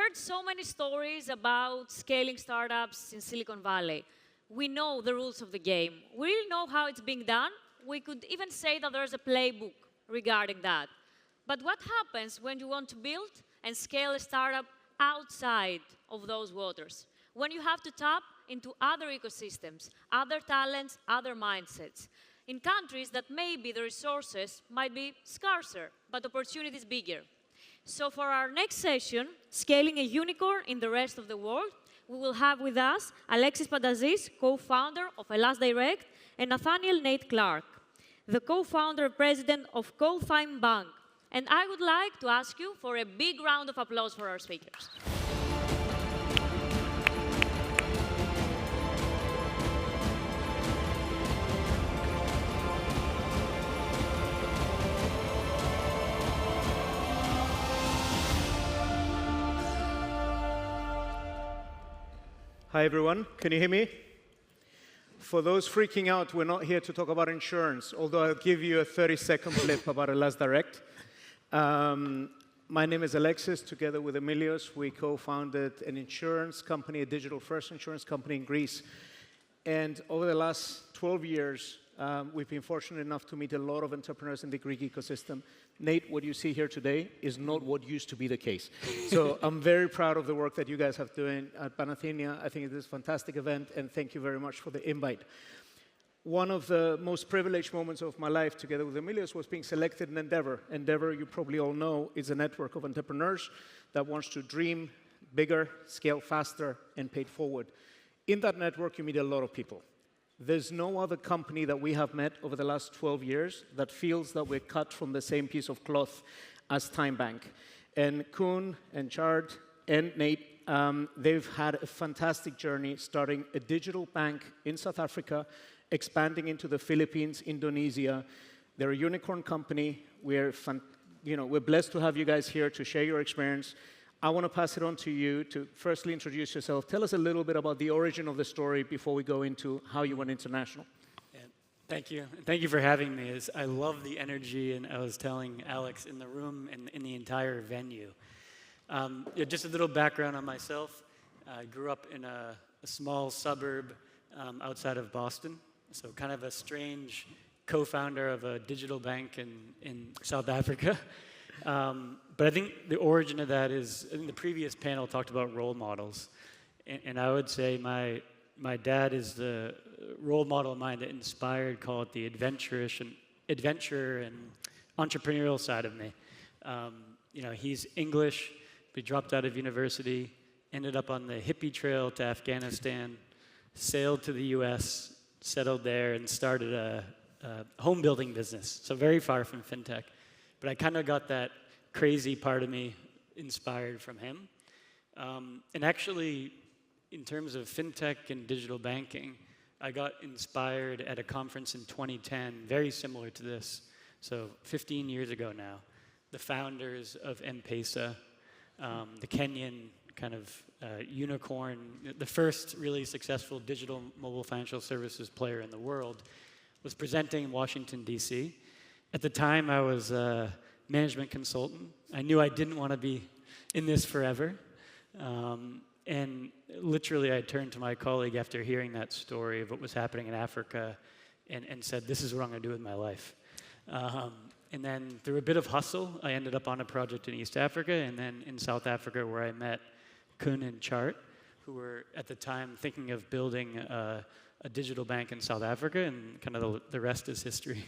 heard so many stories about scaling startups in Silicon Valley. We know the rules of the game. We really know how it's being done. We could even say that there's a playbook regarding that. But what happens when you want to build and scale a startup outside of those waters? When you have to tap into other ecosystems, other talents, other mindsets, in countries that maybe the resources might be scarcer, but opportunities bigger. So for our next session, Scaling a Unicorn in the Rest of the World, we will have with us Alexis Pantazis, co-founder of Elas Direct, and Nathaniel Nate Clarke, the co-founder and president of GoTyme Bank. And I would like to ask you for a big round of applause for our speakers. Hi, everyone. Can you hear me? For those freaking out, we're not here to talk about insurance, although I'll give you a 30-second blip about Elas Direct. My name is Alexis. Together with Emilios, we co-founded an insurance company, a digital-first insurance company in Greece. And over the last 12 years, we've been fortunate enough to meet a lot of entrepreneurs in the Greek ecosystem. Nate, what you see here today is not what used to be the case. So I'm very proud of the work that you guys have doing at Panathēnea. I think it is a fantastic event, and thank you very much for the invite. One of the most privileged moments of my life, together with Emilios, was being selected in Endeavor. Endeavor, you probably all know, is a network of entrepreneurs that wants to dream bigger, scale faster, and pay it forward. In that network, you meet a lot of people. There's no other company that we have met over the last 12 years that feels that we're cut from the same piece of cloth as Tyme Bank. And Koen and Chard and Nate, they've had a fantastic journey starting a digital bank in South Africa, expanding into the Philippines, Indonesia. They're a unicorn company. We're blessed to have you guys here to share your experience. I want to pass it on to you to firstly introduce yourself. Tell us a little bit about the origin of the story before we go into how you went international. Yeah, thank you. Thank you for having me. I love the energy, and I was telling Alex in the room and in the entire venue. Just a little background on myself. I grew up in a small suburb outside of Boston, so kind of a strange co-founder of a digital bank in South Africa. But I think the origin of that is, I think the previous panel talked about role models. And I would say my dad is the role model of mine that inspired, call it the adventure and entrepreneurial side of me. He's English, but he dropped out of university, ended up on the hippie trail to Afghanistan, sailed to the US, settled there, and started a home building business. So very far from fintech. But I kind of got that crazy part of me inspired from him. And actually, in terms of fintech and digital banking, I got inspired at a conference in 2010, very similar to this. So 15 years ago now, the founders of M-Pesa, the Kenyan kind of unicorn, the first really successful digital mobile financial services player in the world, was presenting in Washington, D.C. At the time, I was a management consultant. I knew I didn't want to be in this forever. And literally, I turned to my colleague after hearing that story of what was happening in Africa and said, this is what I'm going to do with my life. And then through a bit of hustle, I ended up on a project in East Africa and then in South Africa where I met Koen and Chart, who were at the time thinking of building a digital bank in South Africa, and kind of the rest is history.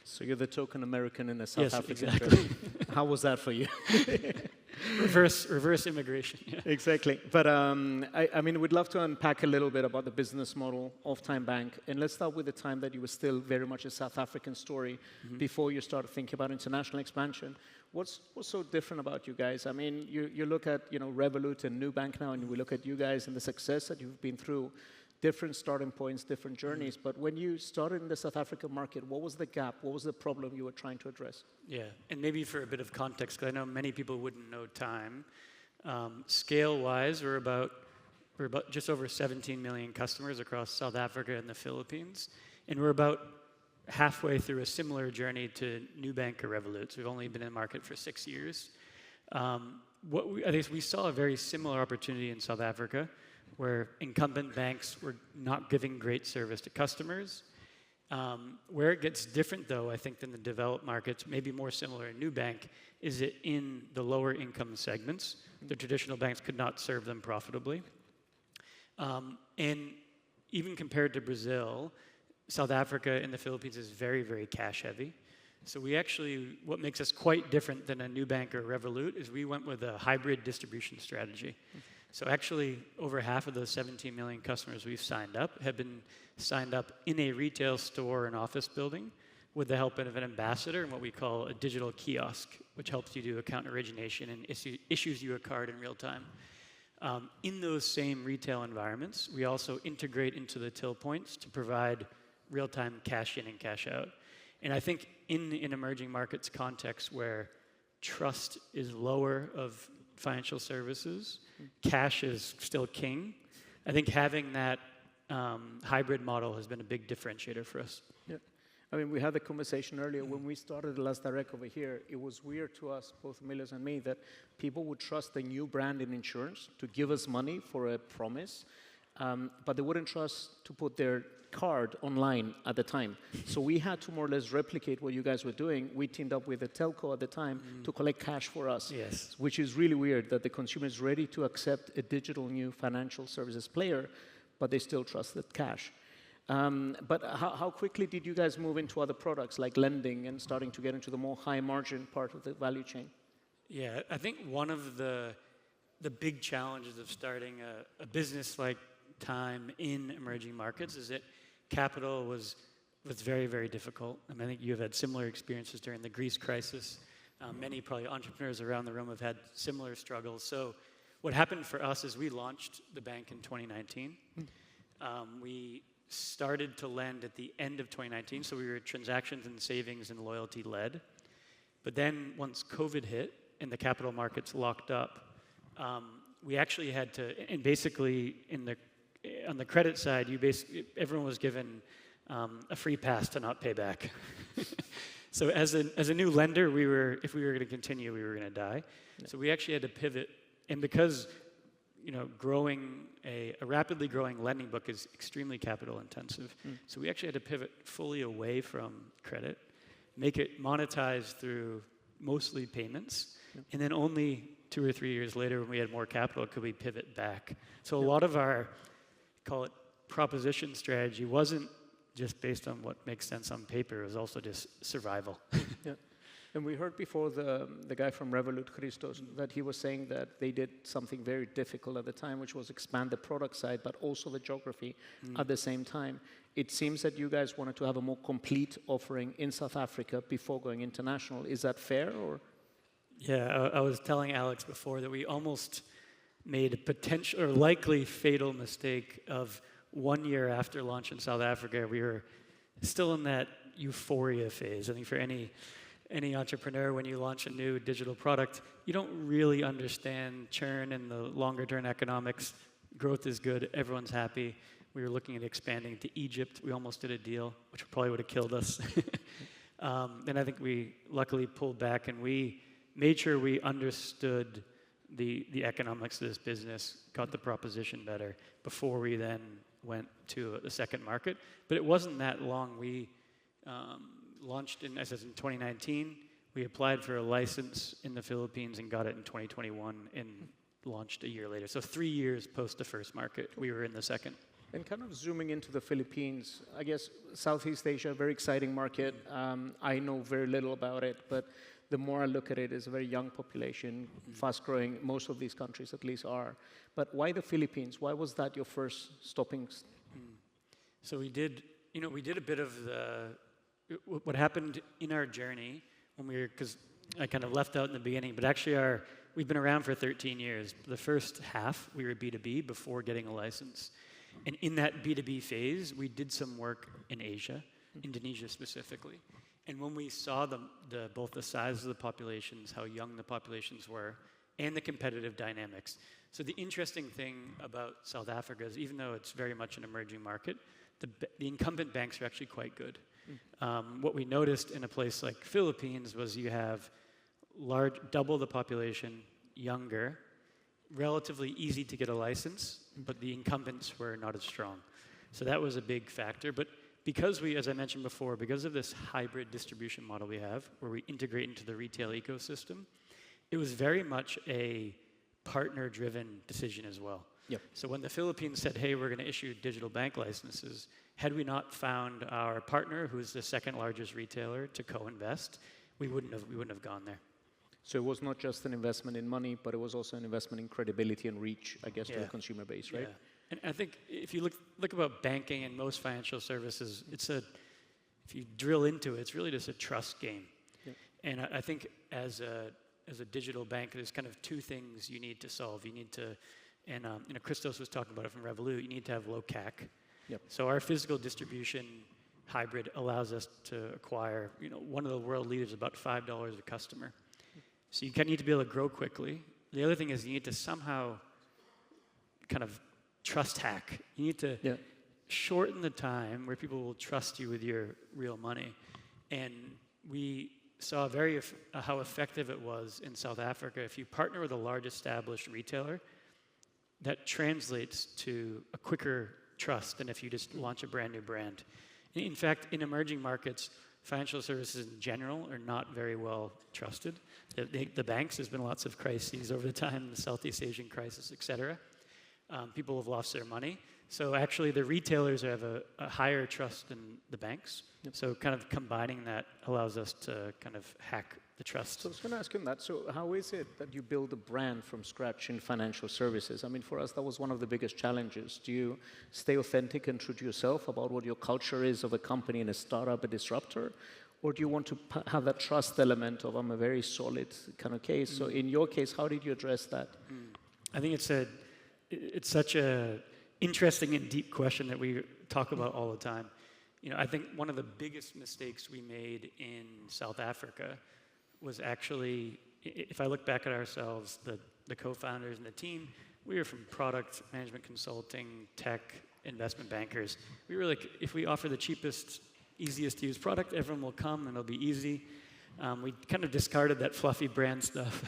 So you're the token American in the South African exactly. How was that for you? reverse immigration. Yeah. Exactly. But I mean, we'd love to unpack a little bit about the business model of Tyme Bank. And let's start with the time that you were still very much a South African story before you started thinking about international expansion. What's so different about you guys? I mean, you look at Revolut and Nubank now, and we look at you guys and the success that you've been through. Different starting points, different journeys. But when you started in the South African market, what was the gap? What was the problem you were trying to address? Yeah, and maybe for a bit of context, because I know many people wouldn't know Tyme. Scale-wise, we're about just over 17 million customers across South Africa and the Philippines. And we're about halfway through a similar journey to Nubank or Revolut. So we've only been in the market for 6 years. I think we saw a very similar opportunity in South Africa, where incumbent banks were not giving great service to customers. Where it gets different, though, I think, than the developed markets, maybe more similar in Nubank, is that in the lower income segments, the traditional banks could not serve them profitably. And even compared to Brazil, South Africa and the Philippines is very, very cash heavy. So we actually, what makes us quite different than a Nubank or Revolut is we went with a hybrid distribution strategy. So actually, over half of those 17 million customers we've signed up have been signed up in a retail store and office building with the help of an ambassador and what we call a digital kiosk, which helps you do account origination and issues you a card in real time. In those same retail environments, we also integrate into the till points to provide real-time cash in and cash out. And I think in an emerging markets context where trust is lower of financial services, cash is still king, I think having that hybrid model has been a big differentiator for us. Yeah. I mean, we had the conversation earlier. When we started the Last Direct over here, it was weird to us, both Emilios and me, that people would trust a new brand in insurance to give us money for a promise, but they wouldn't trust to put their card online at the time. So we had to more or less replicate what you guys were doing. We teamed up with a telco at the time to collect cash for us, Yes. which is really weird that the consumer is ready to accept a digital new financial services player, but they still trusted cash. But how quickly did you guys move into other products like lending and starting to get into the more high margin part of the value chain? Yeah, I think one of the big challenges of starting a business like Tyme in emerging markets is that capital was very, very difficult. I mean, I think you have had similar experiences during the Greece crisis. Many probably entrepreneurs around the room have had similar struggles. So what happened for us is we launched the bank in 2019. We started to lend at the end of 2019, so we were transactions and savings and loyalty led. But then once COVID hit and the capital markets locked up, we actually had to, and basically on the credit side, everyone was given a free pass to not pay back. So as a new lender, if we were going to continue, we were going to die. Yeah. So we actually had to pivot, and because growing a rapidly growing lending book is extremely capital intensive. So we actually had to pivot fully away from credit, make it monetized through mostly payments, and then only 2 or 3 years later, when we had more capital, could we pivot back. So a lot of our, call it proposition strategy, wasn't just based on what makes sense on paper, it was also just survival. Yeah. And we heard before the guy from Revolut, Christos, that he was saying that they did something very difficult at the time, which was expand the product side, but also the geography at the same time. It seems that you guys wanted to have a more complete offering in South Africa before going international. Is that fair, or? Yeah, I was telling Alex before that we almost made a potential or likely fatal mistake of 1 year after launch in South Africa. We were still in that euphoria phase. I think for any entrepreneur, when you launch a new digital product, you don't really understand churn and the longer term economics. Growth is good, everyone's happy. We were looking at expanding to Egypt. We almost did a deal, which probably would have killed us. And I think we luckily pulled back, and we made sure we understood the economics of this business, got the proposition better before we then went to the second market. But it wasn't that long. We launched in 2019. We applied for a license in the Philippines and got it in 2021 and launched a year later. So 3 years post the first market, we were in the second. And kind of zooming into the Philippines, I guess Southeast Asia, very exciting market. I know very little about it, but the more I look at it, it's a very young population, fast growing. Most of these countries at least are. But why the Philippines? Why was that your first stopping? So we did a bit of what happened in our journey when because I kind of left out in the beginning, but actually we've been around for 13 years. The first half, we were B2B before getting a license. And in that B2B phase, we did some work in Asia, Indonesia specifically. And when we saw both the size of the populations, how young the populations were, and the competitive dynamics. So the interesting thing about South Africa is even though it's very much an emerging market, the incumbent banks are actually quite good. What we noticed in a place like Philippines was you have double the population, younger, relatively easy to get a license, but the incumbents were not as strong. So that was a big factor. But because we, as I mentioned before, because of this hybrid distribution model we have, where we integrate into the retail ecosystem, it was very much a partner-driven decision as well. Yep. So when the Philippines said, hey, we're going to issue digital bank licenses, had we not found our partner, who's the second largest retailer, to co-invest, we wouldn't have gone there. So it was not just an investment in money, but it was also an investment in credibility and reach, I guess, to the consumer base, right? Yeah. And I think if you look about banking and most financial services, if you drill into it, it's really just a trust game. Yeah. And I think as a digital bank, there's kind of two things you need to solve. You need to, and Christos was talking about it from Revolut, you need to have low CAC. Yep. So our physical distribution hybrid allows us to acquire, one of the world leaders about $5 a customer. So you kind of need to be able to grow quickly. The other thing is you need to somehow kind of trust hack. You need to shorten the time where people will trust you with your real money. And we saw how effective it was in South Africa. If you partner with a large established retailer, that translates to a quicker trust than if you just launch a brand new brand. In fact, in emerging markets, financial services in general are not very well trusted. The banks, there's been lots of crises over the time, the Southeast Asian crisis, et cetera. People have lost their money. So actually the retailers have a higher trust than the banks. Yep. So kind of combining that allows us to kind of hack the trust. So I was going to ask him that. So how is it that you build a brand from scratch in financial services? I mean, for us, that was one of the biggest challenges. Do you stay authentic and true to yourself about what your culture is of a company and a startup, a disruptor? Or do you want to have that trust element of I'm a very solid kind of case? So in your case, how did you address that? I think it's such a interesting and deep question that we talk about all the time. I think one of the biggest mistakes we made in South Africa was actually, if I look back at ourselves, the co-founders and the team, we were from product management consulting, tech, investment bankers. We were like, if we offer the cheapest, easiest to use product, everyone will come and it'll be easy. We kind of discarded that fluffy brand stuff.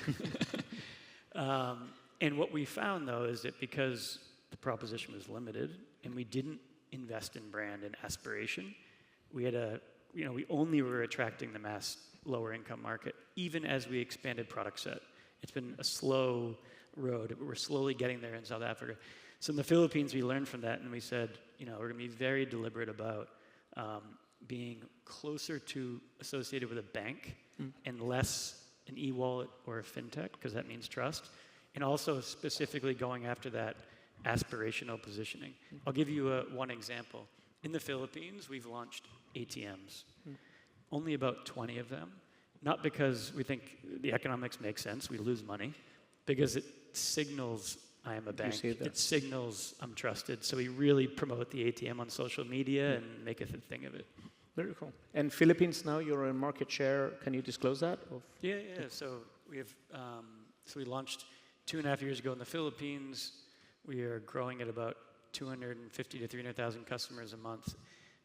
And what we found, though, is that because the proposition was limited and we didn't invest in brand and aspiration, we had we only were attracting the mass lower income market, even as we expanded product set. It's been a slow road, but we're slowly getting there in South Africa. So in the Philippines, we learned from that and we said, we're going to be very deliberate about being closer to associated with a bank and less an e-wallet or a fintech, because that means trust, and also specifically going after that aspirational positioning. I'll give you one example. In the Philippines, we've launched ATMs. Only about 20 of them. Not because we think the economics make sense, we lose money, because it signals I am a bank. It signals I'm trusted. So we really promote the ATM on social media and make a thing of it. Very cool. And Philippines now, you're in market share. Can you disclose that? Yeah. So we have. So we launched 2.5 years ago in the Philippines. We are growing at about 250 to 300,000 customers a month.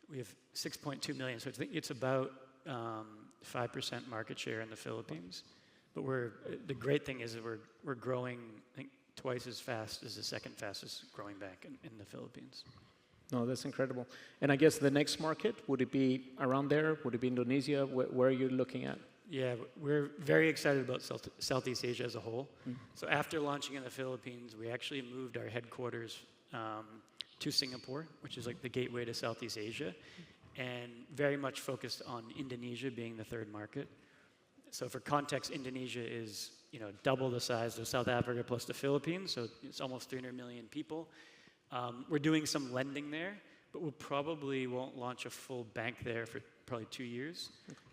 We have 6.2 million. So I think it's about 5% market share in the Philippines. But the great thing is that we're growing, I think, twice as fast as the second fastest growing bank in the Philippines. No, that's incredible. And I guess the next market, would it be around there? Would it be Indonesia? Where are you looking at? Yeah, we're very excited about Southeast Asia as a whole. So after launching in the Philippines, we actually moved our headquarters to Singapore, which is like the gateway to Southeast Asia, and very much focused on Indonesia being the third market. So for context, Indonesia is double the size of South Africa plus the Philippines, so it's almost 300 million people. We're doing some lending there, but we probably won't launch a full bank there for probably 2 years.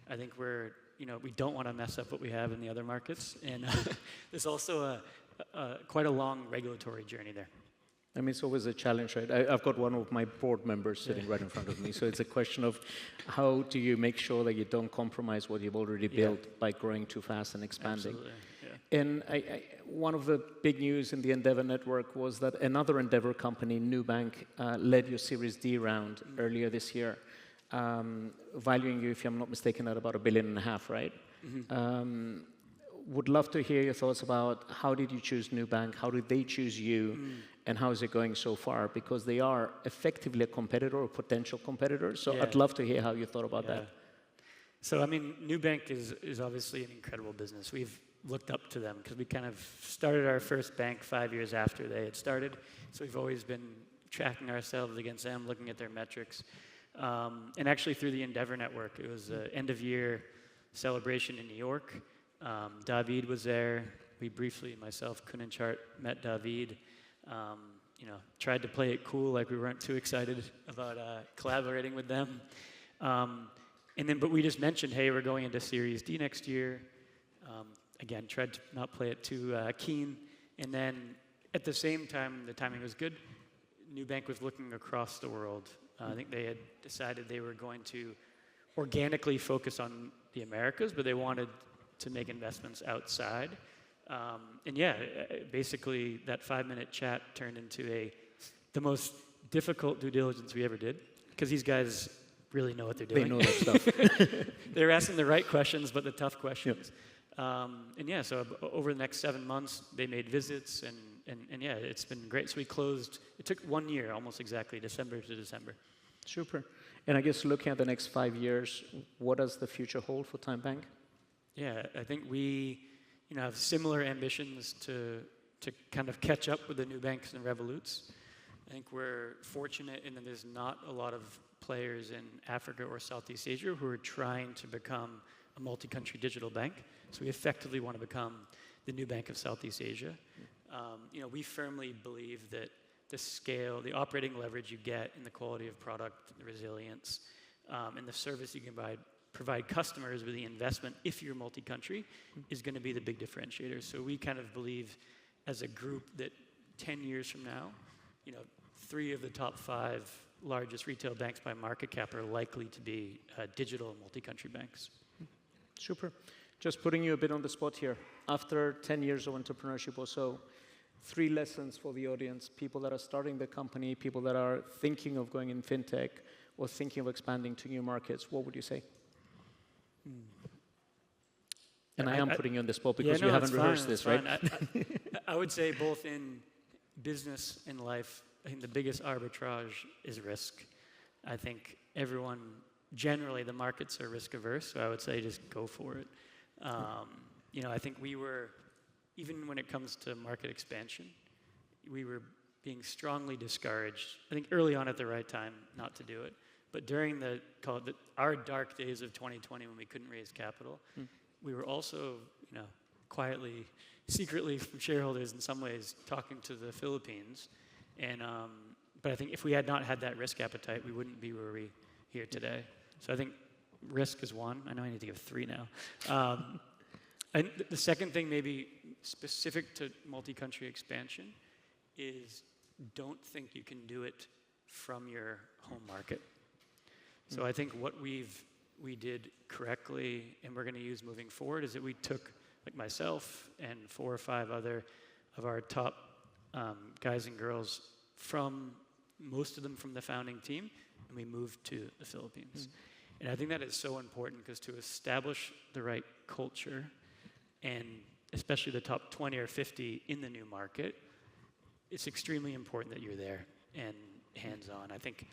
I think we don't want to mess up what we have in the other markets, and there's also quite a long regulatory journey there. I mean, it's always a challenge, right? I've got one of my board members sitting right in front of me, so it's a question of how do you make sure that you don't compromise what you've already built by growing too fast and expanding. Absolutely. Yeah. And one of the big news in the Endeavor network was that another Endeavor company, Nubank, led your Series D round earlier this year, valuing you, if I'm not mistaken, at about $1.5 billion, right? would love to hear your thoughts about how did you choose Nubank, how did they choose you, and how is it going so far? Because they are effectively a competitor or potential competitor. So I'd love to hear how you thought about that. So, I mean, Nubank is obviously an incredible business. We've looked up to them because we kind of started our first bank 5 years after they had started. So we've always been tracking ourselves against them, looking at their metrics. And actually through the Endeavor Network, it was an end-of-year celebration in New York. David was there. We briefly, myself, Kunanchart, met David. You know, tried to play it cool, like we weren't too excited about collaborating with them. But we just mentioned, hey, we're going into Series D next year. Again, tried to not play it too keen. And then at the same time, the timing was good. Nubank was looking across the world. I think they had decided they were going to organically focus on the Americas, but they wanted to make investments outside. Basically that 5-minute chat turned into the most difficult due diligence we ever did, because these guys really know what they're doing. They know that stuff. They're asking the right questions, but the tough questions. So over the next 7 months, they made visits, and it's been great. So we closed, it took 1 year, almost exactly, December to December. Super. And I guess looking at the next 5 years, what does the future hold for Tyme Bank? Yeah, I think we have similar ambitions to kind of catch up with the Nubanks and Revoluts. I think we're fortunate in that there's not a lot of players in Africa or Southeast Asia who are trying to become a multi-country digital bank. So we effectively want to become the new bank of Southeast Asia. We firmly believe that the scale, the operating leverage you get in the quality of product, the resilience, and the service you can provide customers with the investment, if you're multi-country, is going to be the big differentiator. So we kind of believe as a group that 10 years from now, 3 of the top 5 largest retail banks by market cap are likely to be digital multi-country banks. Super. Just putting you a bit on the spot here. After 10 years of entrepreneurship or so, 3 lessons for the audience, people that are starting the company, people that are thinking of going in fintech or thinking of expanding to new markets, what would you say? And I am putting you on the spot because we haven't rehearsed this, right? I would say both in business and life, I think the biggest arbitrage is risk. I think everyone, generally the markets are risk averse, so I would say just go for it. I think we were, even when it comes to market expansion, we were being strongly discouraged, I think early on at the right time not to do it. But during our dark days of 2020 when we couldn't raise capital, we were also, quietly, secretly from shareholders in some ways talking to the Philippines. But I think if we had not had that risk appetite, we wouldn't be where we here today. So I think risk is one. I know I need to give 3 now. And the second thing, maybe specific to multi-country expansion, is don't think you can do it from your home market. So I think what we did correctly, and we're going to use moving forward, is that we took, like myself and 4 or 5 other of our top guys and girls most of them from the founding team, and we moved to the Philippines. And I think that is so important because to establish the right culture, and especially the top 20 or 50 in the new market, it's extremely important that you're there and hands-on. I think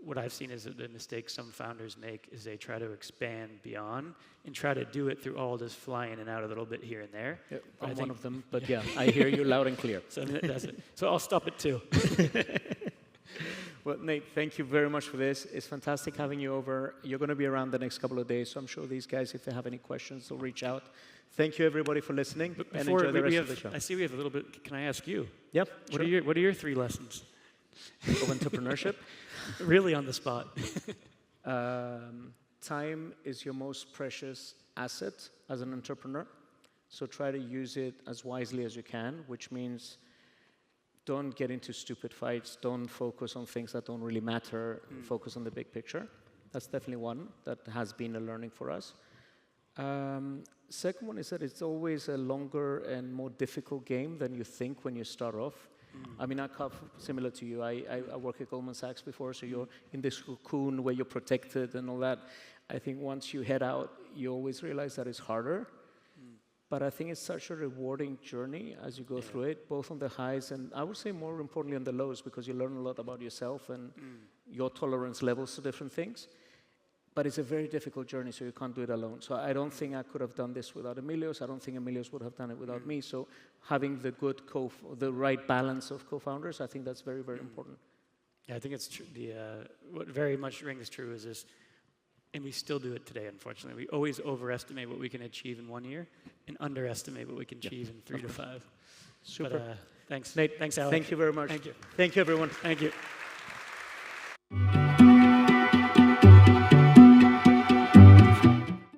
what I've seen is that the mistake some founders make is they try to expand beyond and try to do it through all this flying in and out a little bit here and there. Yeah, I'm one of them, but yeah, I hear you loud and clear. So that's it. So I'll stop it too. Well, Nate, thank you very much for this. It's fantastic having you over. You're going to be around the next couple of days, so I'm sure these guys, if they have any questions, they'll reach out. Thank you, everybody, for listening, and enjoy the rest of the show. I see we have a little bit. Can I ask you? Yep. What are your 3 lessons of entrepreneurship? Really on the spot. Time is your most precious asset as an entrepreneur, so try to use it as wisely as you can, which means don't get into stupid fights, don't focus on things that don't really matter, focus on the big picture. That's definitely one that has been a learning for us. Second one is that it's always a longer and more difficult game than you think when you start off. I mean, I come similar to you. I work at Goldman Sachs before, so you're in this cocoon where you're protected and all that. I think once you head out, you always realize that it's harder. But I think it's such a rewarding journey as you go through it, both on the highs and I would say more importantly on the lows, because you learn a lot about yourself and your tolerance levels to different things. But it's a very difficult journey, so you can't do it alone. So I don't think I could have done this without Emilios. I don't think Emilios would have done it without me. So having the the right balance of co-founders, I think that's very, very important. Yeah, I think it's true. What very much rings true is this, and we still do it today, unfortunately. We always overestimate what we can achieve in 1 year and underestimate what we can achieve in 3 to 5. Super. But, thanks. Nate, Thanks, Alex. thank you very much. Thank you. Thank you, everyone. Thank you.